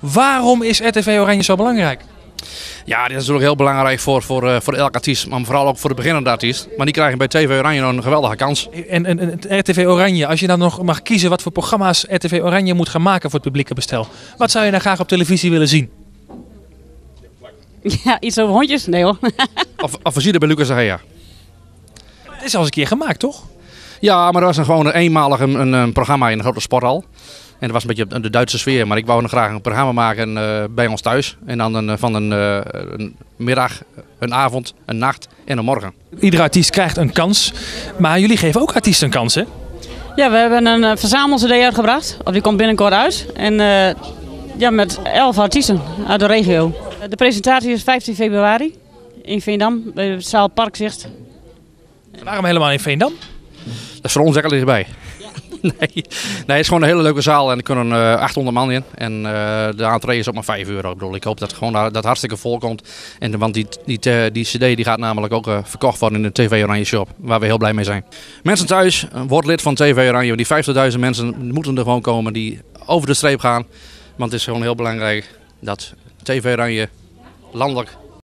Waarom is RTV Oranje zo belangrijk? Ja, dit is natuurlijk heel belangrijk voor elke artiest, maar vooral ook voor de beginnende artiest. Maar die krijgen bij TV Oranje nog een geweldige kans. En RTV Oranje, als je dan nog mag kiezen wat voor programma's RTV Oranje moet gaan maken voor het publieke bestel. Wat zou je dan graag op televisie willen zien? Ja, iets over hondjes? Nee hoor. Of we zien het bij Lucas Agea. Het is al eens een keer gemaakt, toch? Ja, maar dat was gewoon eenmalig een programma in een grote sporthal. En dat was een beetje de Duitse sfeer, maar ik wou nog graag een programma maken bij ons thuis. En dan van een middag, een avond, een nacht en een morgen. Iedere artiest krijgt een kans, maar jullie geven ook artiesten een kans, hè? Ja, we hebben een verzamel-cd uitgebracht. Of die komt binnenkort uit. En ja, met 11 artiesten uit de regio. De presentatie is 15 februari in Veendam, bij de zaal Parkzicht. Waarom helemaal in Veendam? Dat is voor ons lekker dichtbij. Nee, het is gewoon een hele leuke zaal en er kunnen 800 man in. En de entree is ook maar €5. Ik bedoel, ik hoop dat dat hartstikke vol komt. En, want die cd die gaat namelijk ook verkocht worden in de TV Oranje shop, waar we heel blij mee zijn. Mensen thuis, word lid van TV Oranje. Die 50.000 mensen moeten er gewoon komen die over de streep gaan. Want het is gewoon heel belangrijk dat TV Oranje landelijk